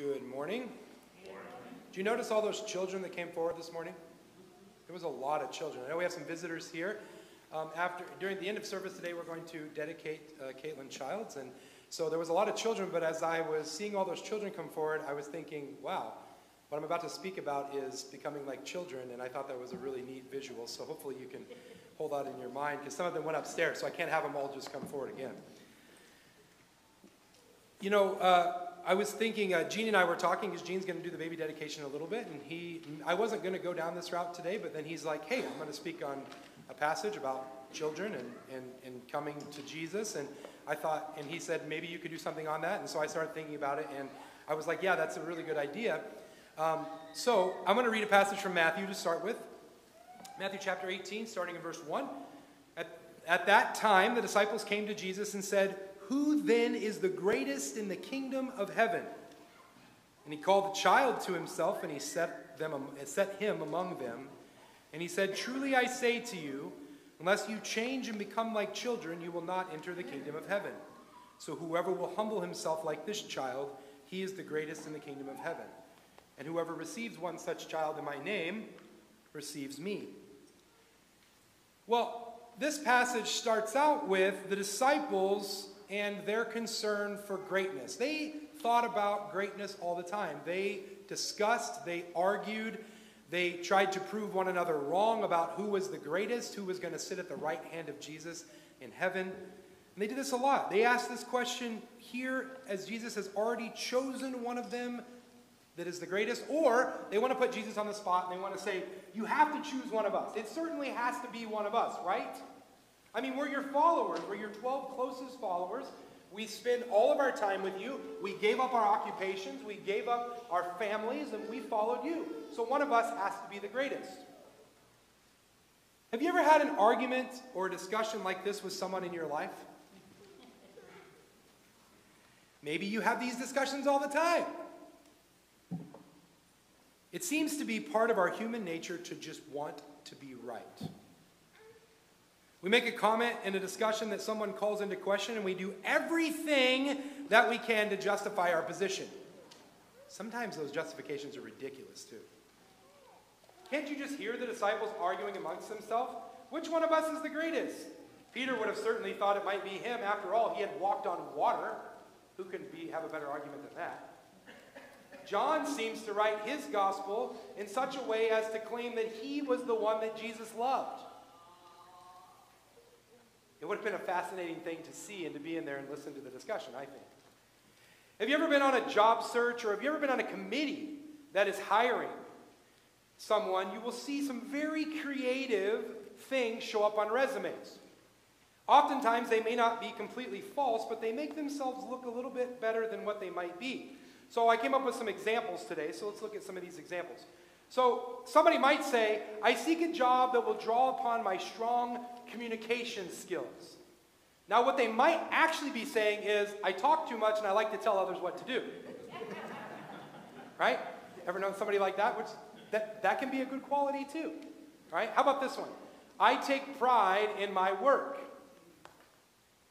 Good morning. Do you notice all those children that came forward this morning? There was a lot of children. I know we have some visitors here. During the end of service today, we're going to dedicate Caitlin Childs. And so there was a lot of children, but as I was seeing all those children come forward, I was thinking, wow, what I'm about to speak about is becoming like children, and I thought that was a really neat visual. So hopefully you can hold that in your mind, because some of them went upstairs, so I can't have them all just come forward again. You know, I was thinking, Gene and I were talking, because Gene's going to do the baby dedication a little bit, and I wasn't going to go down this route today, but then he's like, hey, I'm going to speak on a passage about children and coming to Jesus, and I thought, and he said, maybe you could do something on that, and so I started thinking about it, and I was like, yeah, that's a really good idea. So I'm going to read a passage from Matthew to start with. Matthew chapter 18, starting in verse 1. At that time, the disciples came to Jesus and said, "Who then is the greatest in the kingdom of heaven?" And he called the child to himself, and he set him among them. And he said, "Truly I say to you, unless you change and become like children, you will not enter the kingdom of heaven. So whoever will humble himself like this child, he is the greatest in the kingdom of heaven. And whoever receives one such child in my name receives me." Well, this passage starts out with the disciples and their concern for greatness. They thought about greatness all the time. They discussed, they argued, they tried to prove one another wrong about who was the greatest, who was going to sit at the right hand of Jesus in heaven. And they did this a lot. They asked this question here as Jesus has already chosen one of them that is the greatest, or they want to put Jesus on the spot and they want to say, you have to choose one of us. It certainly has to be one of us, right? I mean, we're your followers. We're your 12 closest followers. We spend all of our time with you. We gave up our occupations. We gave up our families, and we followed you. So one of us has to be the greatest. Have you ever had an argument or a discussion like this with someone in your life? Maybe you have these discussions all the time. It seems to be part of our human nature to just want to be right. We make a comment in a discussion that someone calls into question, and we do everything that we can to justify our position. Sometimes those justifications are ridiculous, too. Can't you just hear the disciples arguing amongst themselves? Which one of us is the greatest? Peter would have certainly thought it might be him. After all, he had walked on water. Who can have a better argument than that? John seems to write his gospel in such a way as to claim that he was the one that Jesus loved. It would have been a fascinating thing to see and to be in there and listen to the discussion, I think. Have you ever been on a job search, or have you ever been on a committee that is hiring someone? You will see some very creative things show up on resumes. Oftentimes they may not be completely false, but they make themselves look a little bit better than what they might be. So I came up with some examples today, so let's look at some of these examples. So somebody might say, I seek a job that will draw upon my strong communication skills. Now what they might actually be saying is, I talk too much and I like to tell others what to do. Right? Ever known somebody like that? That can be a good quality too. Right? How about this one? I take pride in my work.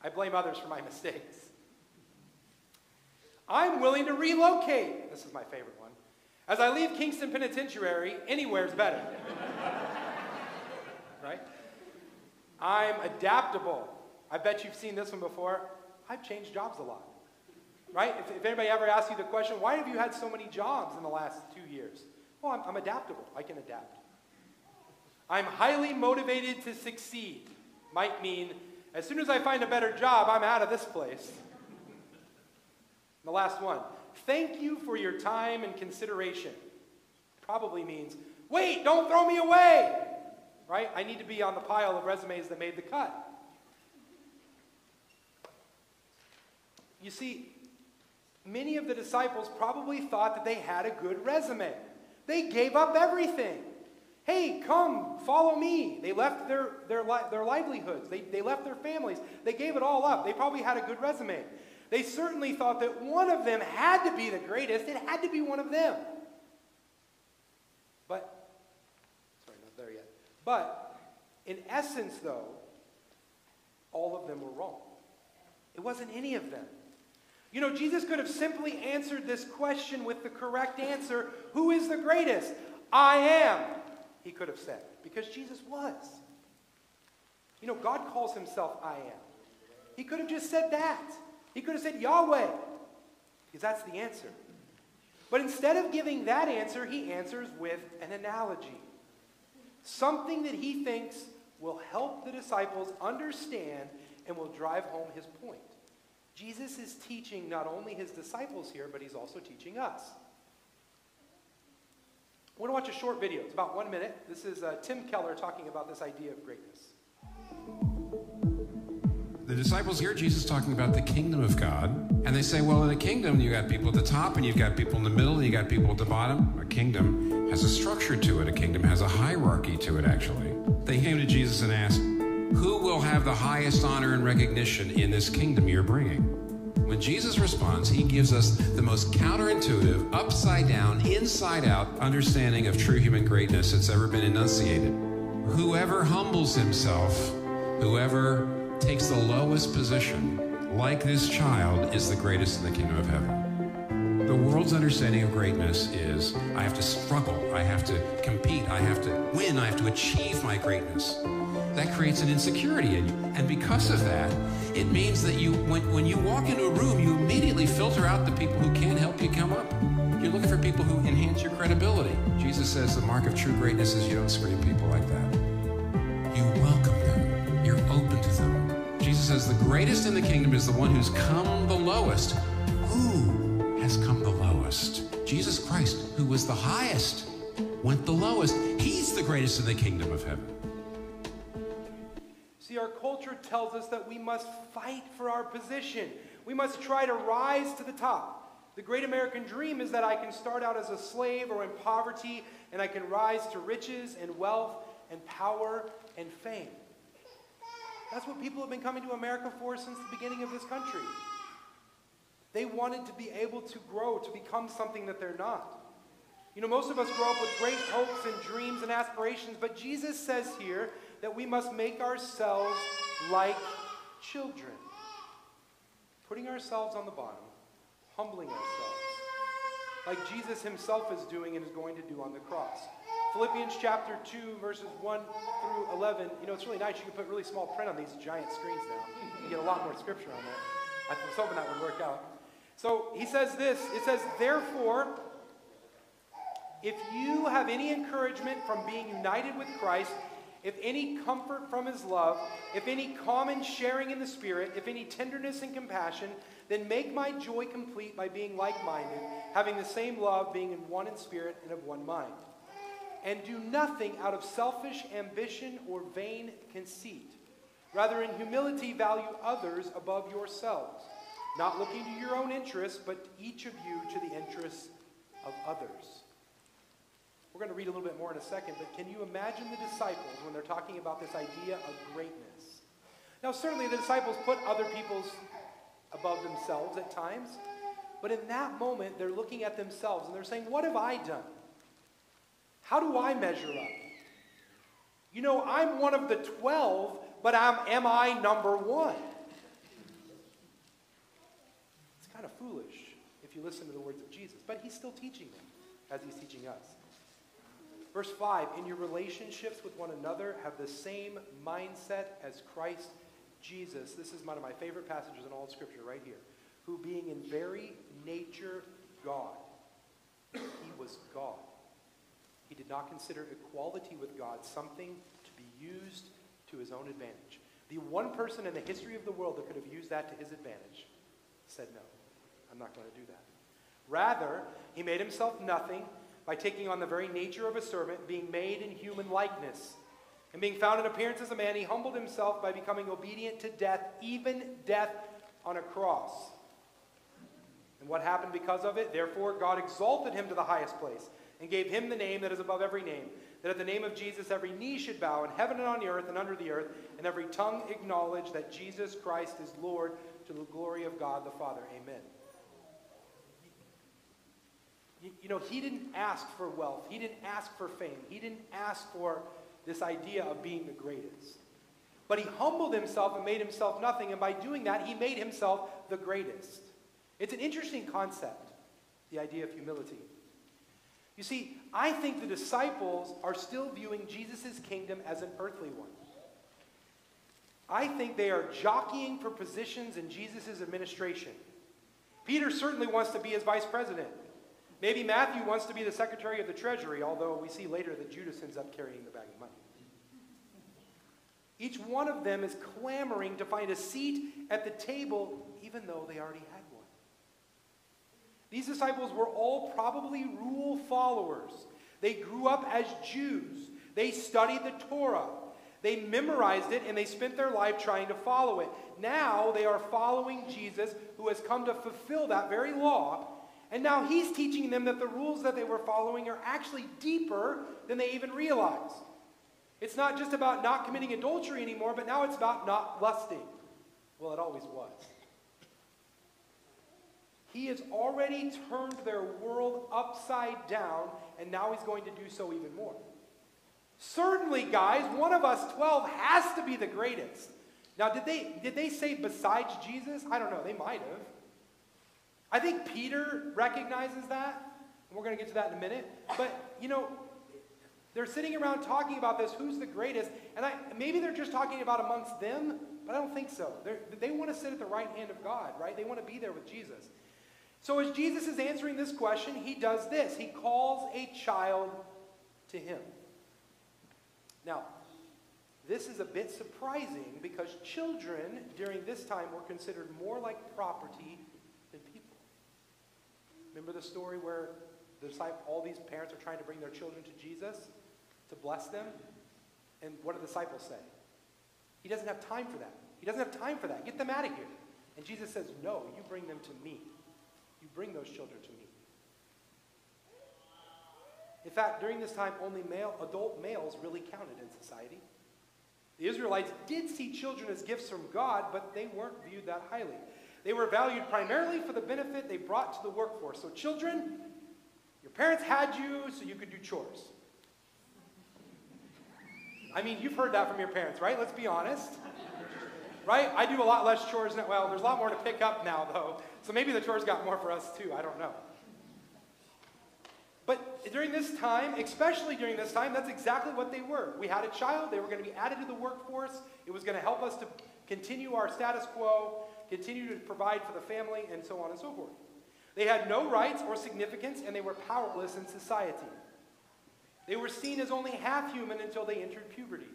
I blame others for my mistakes. I'm willing to relocate. This is my favorite one. As I leave Kingston Penitentiary, anywhere's better. Right? I'm adaptable. I bet you've seen this one before. I've changed jobs a lot. Right? If anybody ever asks you the question, why have you had so many jobs in the last 2 years? Well, I'm adaptable. I can adapt. I'm highly motivated to succeed. Might mean, as soon as I find a better job, I'm out of this place. The last one. Thank you for your time and consideration. Probably means, wait, don't throw me away. Right? I need to be on the pile of resumes that made the cut. You see, many of the disciples probably thought that they had a good resume. They gave up everything. Hey, come, follow me. They left their livelihoods. They left their families. They gave it all up. They probably had a good resume. They certainly thought that one of them had to be the greatest. It had to be one of them. But in essence, though, all of them were wrong. It wasn't any of them. You know, Jesus could have simply answered this question with the correct answer, who is the greatest? I am, he could have said, because Jesus was. You know, God calls himself I am. He could have just said that. He could have said Yahweh, because that's the answer. But instead of giving that answer, he answers with an analogy. Something that he thinks will help the disciples understand and will drive home his point. Jesus is teaching not only his disciples here, but he's also teaching us. I want to watch a short video. It's about 1 minute. This is Tim Keller talking about this idea of greatness. The disciples hear Jesus talking about the kingdom of God, and they say, well, in a kingdom, you got people at the top, and you've got people in the middle, and you got people at the bottom. A kingdom has a structure to it. A kingdom has a hierarchy to it, actually. They came to Jesus and asked, who will have the highest honor and recognition in this kingdom you're bringing? When Jesus responds, he gives us the most counterintuitive, upside-down, inside-out understanding of true human greatness that's ever been enunciated. Whoever humbles himself, whoever takes the lowest position, like this child, is the greatest in the kingdom of heaven. The world's understanding of greatness is, I have to struggle, I have to compete, I have to win, I have to achieve my greatness. That creates an insecurity in you. And because of that, it means that when you walk into a room, you immediately filter out the people who can't help you come up. You're looking for people who enhance your credibility. Jesus says the mark of true greatness is you don't screen people like that. You welcome them. You're open to them. Jesus says the greatest in the kingdom is the one who's come the lowest. Who has come the lowest? Jesus Christ, who was the highest, went the lowest. He's the greatest in the kingdom of heaven. See, our culture tells us that we must fight for our position. We must try to rise to the top. The great American dream is that I can start out as a slave or in poverty, and I can rise to riches and wealth and power and fame. That's what people have been coming to America for since the beginning of this country. They wanted to be able to grow, to become something that they're not. You know, most of us grow up with great hopes and dreams and aspirations, but Jesus says here that we must make ourselves like children. Putting ourselves on the bottom, humbling ourselves, like Jesus himself is doing and is going to do on the cross. Philippians chapter 2, verses 1 through 11. You know, it's really nice. You can put really small print on these giant screens now. You can get a lot more scripture on there. I was hoping that would work out. So he says this. It says, therefore, if you have any encouragement from being united with Christ, if any comfort from his love, if any common sharing in the Spirit, if any tenderness and compassion, then make my joy complete by being like-minded, having the same love, being in one in spirit and of one mind. And do nothing out of selfish ambition or vain conceit. Rather, in humility, value others above yourselves, not looking to your own interests, but each of you to the interests of others. We're going to read a little bit more in a second, but can you imagine the disciples when they're talking about this idea of greatness? Now, certainly the disciples put other people's above themselves at times, but in that moment, they're looking at themselves and they're saying, what have I done? How do I measure up? You know, I'm one of the 12, but am I number one? It's kind of foolish if you listen to the words of Jesus, but he's still teaching them as he's teaching us. Verse 5, in your relationships with one another, have the same mindset as Christ Jesus. This is one of my favorite passages in all of Scripture right here. Who being in very nature God, he was God. He did not consider equality with God something to be used to his own advantage. The one person in the history of the world that could have used that to his advantage said, no, I'm not going to do that. Rather, he made himself nothing by taking on the very nature of a servant, being made in human likeness. And being found in appearance as a man, he humbled himself by becoming obedient to death, even death on a cross. And what happened because of it? Therefore, God exalted him to the highest place and gave him the name that is above every name, that at the name of Jesus every knee should bow in heaven and on the earth and under the earth, and every tongue acknowledge that Jesus Christ is Lord, to the glory of God the Father. Amen. You know, he didn't ask for wealth. He didn't ask for fame. He didn't ask for this idea of being the greatest. But he humbled himself and made himself nothing, and by doing that, he made himself the greatest. It's an interesting concept, the idea of humility. You see, I think the disciples are still viewing Jesus' kingdom as an earthly one. I think they are jockeying for positions in Jesus' administration. Peter certainly wants to be his vice president. Maybe Matthew wants to be the secretary of the treasury, although we see later that Judas ends up carrying the bag of money. Each one of them is clamoring to find a seat at the table, even though they already had one. These disciples were all probably rule followers. They grew up as Jews. They studied the Torah. They memorized it, and they spent their life trying to follow it. Now they are following Jesus, who has come to fulfill that very law. And now he's teaching them that the rules that they were following are actually deeper than they even realized. It's not just about not committing adultery anymore, but now it's about not lusting. Well, it always was. He has already turned their world upside down, and now he's going to do so even more. Certainly, guys, one of us 12 has to be the greatest. Now, did they say besides Jesus? I don't know. They might have. I think Peter recognizes that. And we're going to get to that in a minute. But, you know, they're sitting around talking about this, who's the greatest. And maybe they're just talking about amongst them, but I don't think so. They want to sit at the right hand of God, right? They want to be there with Jesus. So as Jesus is answering this question, he does this. He calls a child to him. Now, this is a bit surprising because children during this time were considered more like property than people. Remember the story where all these parents are trying to bring their children to Jesus to bless them? And what do the disciples say? He doesn't have time for that. He doesn't have time for that. Get them out of here. And Jesus says, no, you bring them to me. You bring those children to me. In fact, during this time, only adult males really counted in society. The Israelites did see children as gifts from God, but they weren't viewed that highly. They were valued primarily for the benefit they brought to the workforce. So children, your parents had you so you could do chores. I mean, you've heard that from your parents, right? Let's be honest. Right? I do a lot less chores now. Well, there's a lot more to pick up now, though. So maybe the chores got more for us, too. I don't know. But during this time, especially during this time, that's exactly what they were. We had a child. They were going to be added to the workforce. It was going to help us to continue our status quo, continue to provide for the family, and so on and so forth. They had no rights or significance, and they were powerless in society. They were seen as only half human until they entered puberty.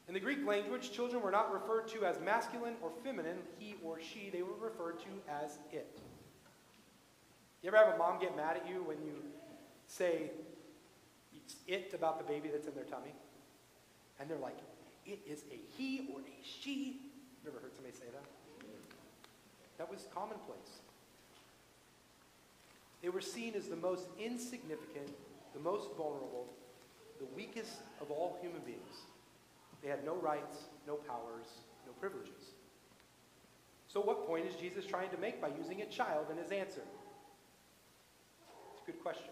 In the Greek language, children were not referred to as masculine or feminine, he or she. They were referred to as it. You ever have a mom get mad at you when you say it's it about the baby that's in their tummy? And they're like, it is a he or a she. You ever heard somebody say that? That was commonplace. They were seen as the most insignificant, the most vulnerable, the weakest of all human beings. They had no rights, no powers, no privileges. So what point is Jesus trying to make by using a child in his answer? It's a good question.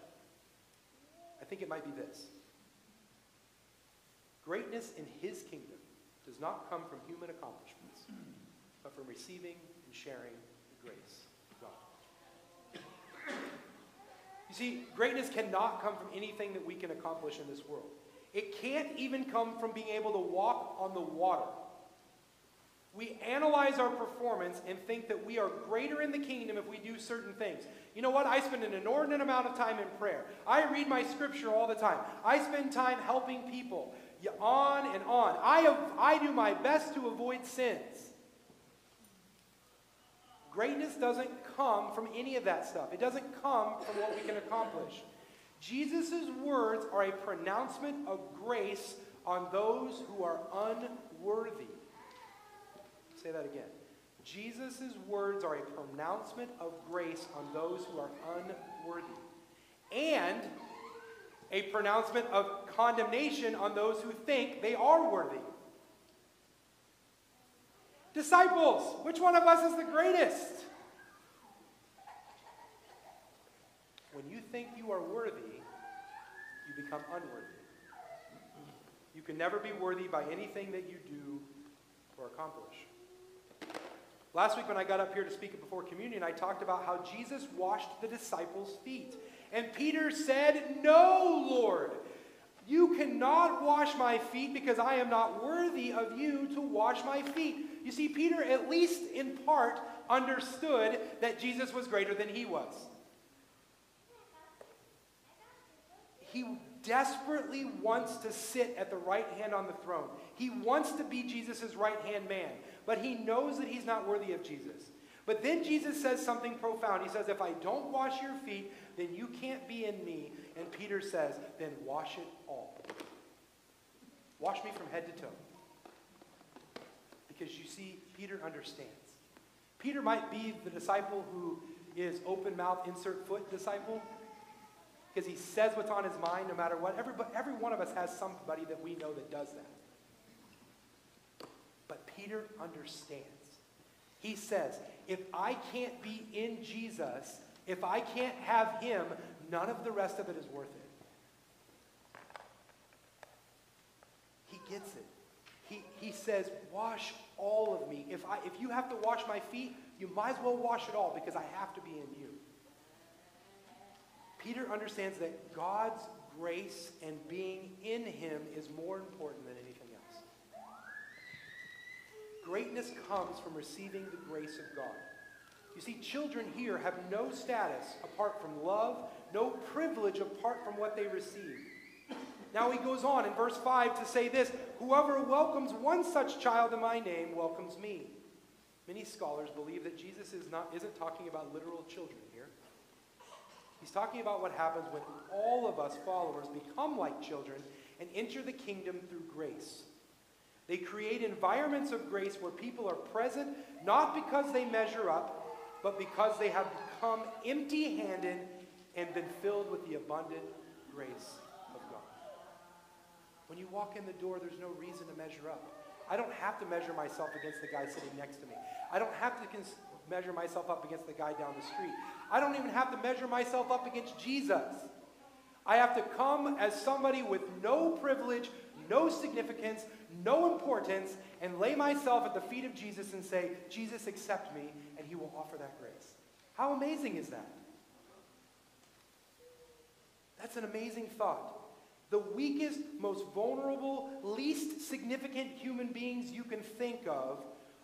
I think it might be this. Greatness in his kingdom does not come from human accomplishments, but from receiving and sharing the grace of God. You see, greatness cannot come from anything that we can accomplish in this world. It can't even come from being able to walk on the water. We analyze our performance and think that we are greater in the kingdom if we do certain things. You know what? I spend an inordinate amount of time in prayer. I read my scripture all the time. I spend time helping people. On and on. I do my best to avoid sins. Greatness doesn't come from any of that stuff. It doesn't come from what we can accomplish. Jesus' words are a pronouncement of grace on those who are unworthy. Say that again. Jesus' words are a pronouncement of grace on those who are unworthy. And a pronouncement of condemnation on those who think they are worthy. Disciples, which one of us is the greatest? When you think you are worthy, you become unworthy. You can never be worthy by anything that you do or accomplish. Last week when I got up here to speak before communion, I talked about how Jesus washed the disciples' feet. And Peter said, "No, Lord, you cannot wash my feet because I am not worthy of you to wash my feet." You see, Peter, at least in part, understood that Jesus was greater than he was. He desperately wants to sit at the right hand on the throne. He wants to be Jesus' right-hand man, but he knows that he's not worthy of Jesus. But then Jesus says something profound. He says, if I don't wash your feet, then you can't be in me. And Peter says, then wash it all. Wash me from head to toe. Because you see, Peter understands. Peter might be the disciple who is open mouth, insert foot disciple. Because he says what's on his mind no matter what. Every one of us has somebody that we know that does that. But Peter understands. He says, if I can't be in Jesus, if I can't have him, none of the rest of it is worth it. He gets it. He says, wash all of me. If you have to wash my feet, you might as well wash it all because I have to be in you. Peter understands that God's grace and being in him is more important than anything else. Greatness comes from receiving the grace of God. You see, children here have no status apart from love, no privilege apart from what they receive. Now he goes on in verse 5 to say this, whoever welcomes one such child in my name welcomes me. Many scholars believe that Jesus isn't talking about literal children here. He's talking about what happens when all of us followers become like children and enter the kingdom through grace. They create environments of grace where people are present, not because they measure up, but because they have become empty-handed and been filled with the abundant grace of God. When you walk in the door, there's no reason to measure up. I don't have to measure myself against the guy sitting next to me. I don't have to measure myself up against the guy down the street. I don't even have to measure myself up against Jesus. I have to come as somebody with no privilege, no significance, no importance, and lay myself at the feet of Jesus and say, Jesus, accept me, and he will offer that grace. How amazing is that? That's an amazing thought. The weakest, most vulnerable, least significant human beings you can think of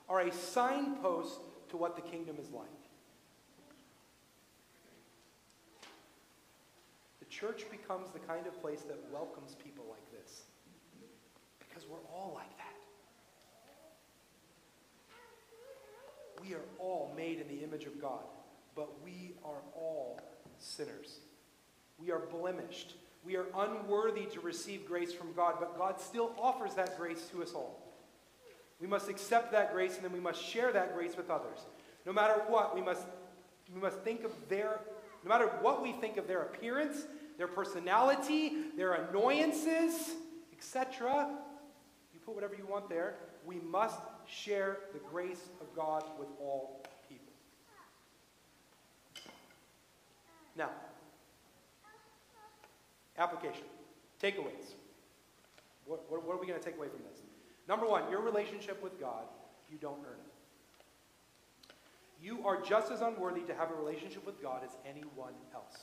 are a signpost to what the kingdom is like. The church becomes the kind of place that welcomes people like this. Because we're all like that. We are all made in the image of God, but we are all sinners. We are blemished. We are unworthy to receive grace from God, but God still offers that grace to us all. We must accept that grace, and then we must share that grace with others. No matter what, we must think of no matter what we think of their appearance, their personality, their annoyances, etc. You put whatever you want there. We must share the grace of God with all people. Now, application. Takeaways. What are we going to take away from this? Number one, your relationship with God, you don't earn it. You are just as unworthy to have a relationship with God as anyone else.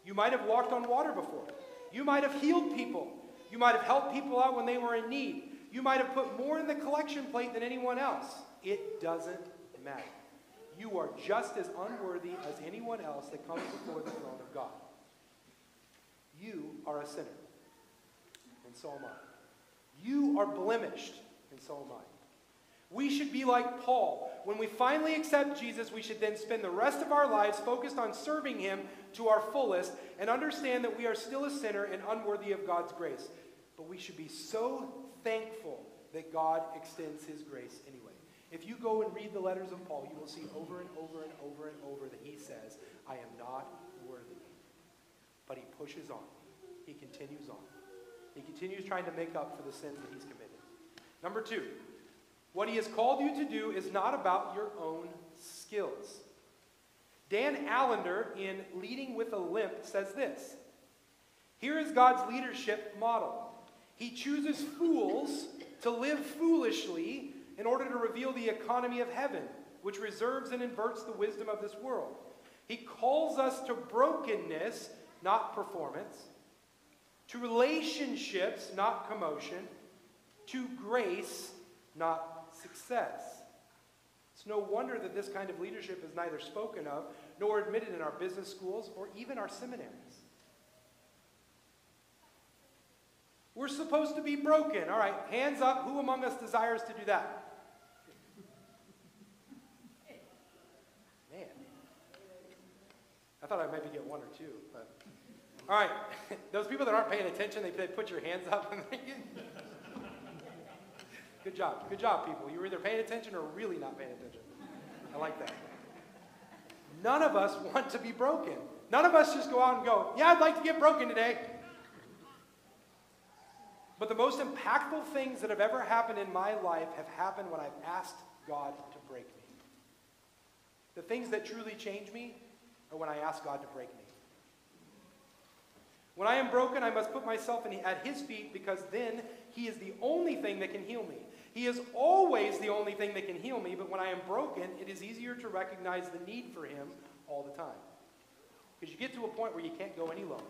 You might have walked on water before. You might have healed people. You might have helped people out when they were in need. You might have put more in the collection plate than anyone else. It doesn't matter. You are just as unworthy as anyone else that comes before the throne of God. You are a sinner, and so am I. You are blemished, and so am I. We should be like Paul. When we finally accept Jesus, we should then spend the rest of our lives focused on serving him to our fullest and understand that we are still a sinner and unworthy of God's grace. But we should be so thankful that God extends his grace anyway. If you go and read the letters of Paul, you will see over and over and over and over that he says, I am not worthy. But he pushes on. He continues on. He continues trying to make up for the sins that he's committed. Number two, what he has called you to do is not about your own skills. Dan Allender, in Leading with a Limp, says this. Here is God's leadership model. He chooses fools to live foolishly in order to reveal the economy of heaven. which reserves and inverts the wisdom of this world. He calls us to brokenness, not performance, to relationships, not commotion, to grace, not success. It's no wonder that this kind of leadership is neither spoken of nor admitted in our business schools or even our seminaries. We're supposed to be broken. All right, hands up. Who among us desires to do that? Man. I thought I'd maybe get one or two. But. All right, those people that aren't paying attention, they put your hands up. And Good job. Good job, people. You were either paying attention or really not paying attention. I like that. None of us want to be broken. None of us just go out and go, yeah, I'd like to get broken today. But the most impactful things that have ever happened in my life have happened when I've asked God to break me. The things that truly change me are when I ask God to break me. When I am broken, I must put myself at His feet, because then He is the only thing that can heal me. He is always the only thing that can heal me, but when I am broken, it is easier to recognize the need for Him all the time. Because you get to a point where you can't go any lower.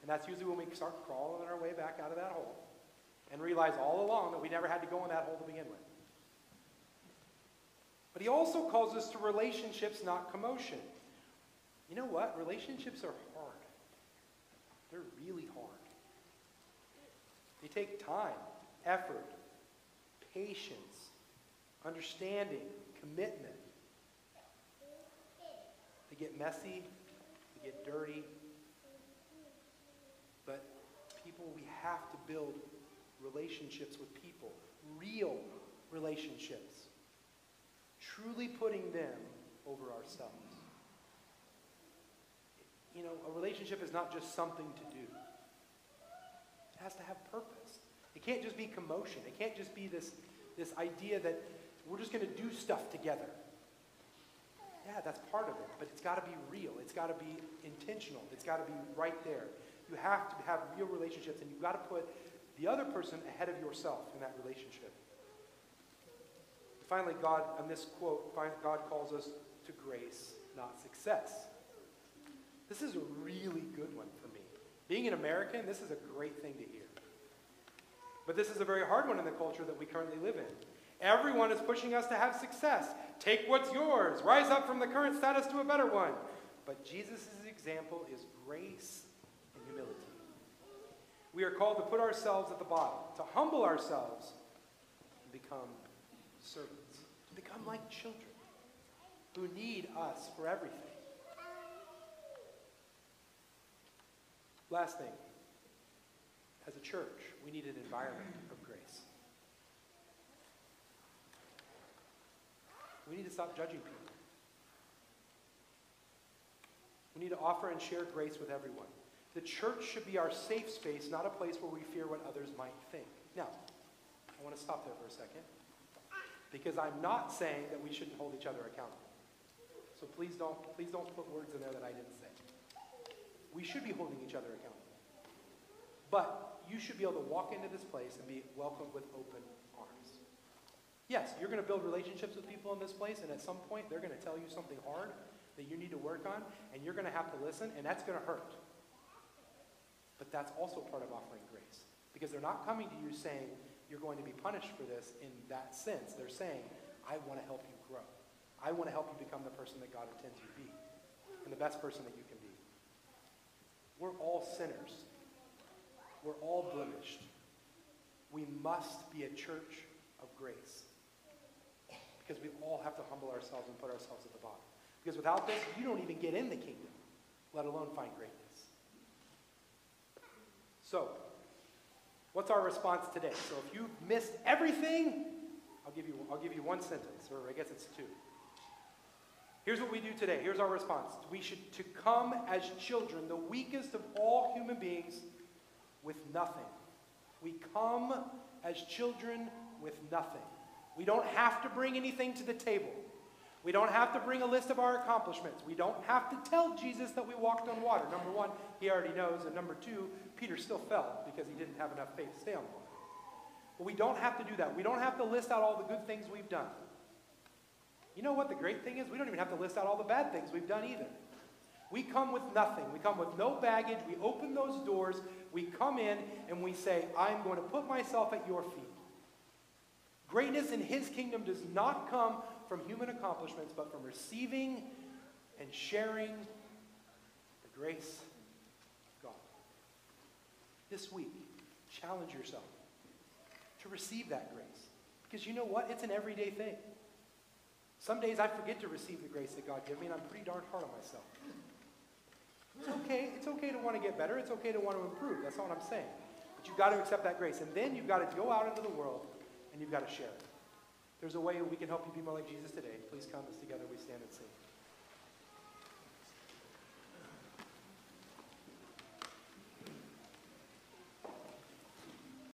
And that's usually when we start crawling our way back out of that hole and realize all along that we never had to go in that hole to begin with. But He also calls us to relationships, not commotion. You know what? Relationships are hard. They're really hard. They take time, effort, patience, understanding, commitment. They get messy, they get dirty. But people, we have to build relationships with people, real relationships, truly putting them over ourselves. You know, a relationship is not just something to do. It has to have purpose. It can't just be commotion. It can't just be this idea that we're just going to do stuff together. Yeah, that's part of it, but it's got to be real. It's got to be intentional. It's got to be right there. You have to have real relationships, and you've got to put the other person ahead of yourself in that relationship. Finally, God, on this quote, God calls us to grace, not success. This is a really good one for me. Being an American, this is a great thing to hear. But this is a very hard one in the culture that we currently live in. Everyone is pushing us to have success. Take what's yours. Rise up from the current status to a better one. But Jesus' example is grace and humility. We are called to put ourselves at the bottom, to humble ourselves, and become servants, to become like children who need us for everything. Last thing, as a church, we need an environment of grace. We need to stop judging people. We need to offer and share grace with everyone. The church should be our safe space, not a place where we fear what others might think. Now, I want to stop there for a second, because I'm not saying that we shouldn't hold each other accountable. So please don't put words in there that I didn't say. We should be holding each other accountable. But you should be able to walk into this place and be welcomed with open arms. Yes, you're going to build relationships with people in this place, and at some point they're going to tell you something hard that you need to work on, and you're going to have to listen, and that's going to hurt. But that's also part of offering grace. Because they're not coming to you saying you're going to be punished for this in that sense. They're saying, I want to help you grow. I want to help you become the person that God intends you to be, and the best person that you can be. We're all sinners. We're all blemished. We must be a church of grace. Because we all have to humble ourselves and put ourselves at the bottom. Because without this, you don't even get in the kingdom, let alone find greatness. So, what's our response today? So if you missed everything, I'll give you one sentence, or I guess it's two. Here's what we do today. Here's our response. We should to come as children, the weakest of all human beings, with nothing. We come as children with nothing. We don't have to bring anything to the table. We don't have to bring a list of our accomplishments. We don't have to tell Jesus that we walked on water. Number one, he already knows. And number two, Peter still fell because he didn't have enough faith to stay on water. But we don't have to do that. We don't have to list out all the good things we've done. You know what the great thing is? We don't even have to list out all the bad things we've done either. We come with nothing. We come with no baggage. We open those doors. We come in and we say, I'm going to put myself at your feet. Greatness in his kingdom does not come from human accomplishments, but from receiving and sharing the grace of God. This week, challenge yourself to receive that grace. Because you know what? It's an everyday thing. Some days I forget to receive the grace that God gives me, and I'm pretty darn hard on myself. It's okay. It's okay to want to get better. It's okay to want to improve. That's not what I'm saying. But you've got to accept that grace. And then you've got to go out into the world, and you've got to share it. There's a way we can help you be more like Jesus today. Please come as together we stand and sing.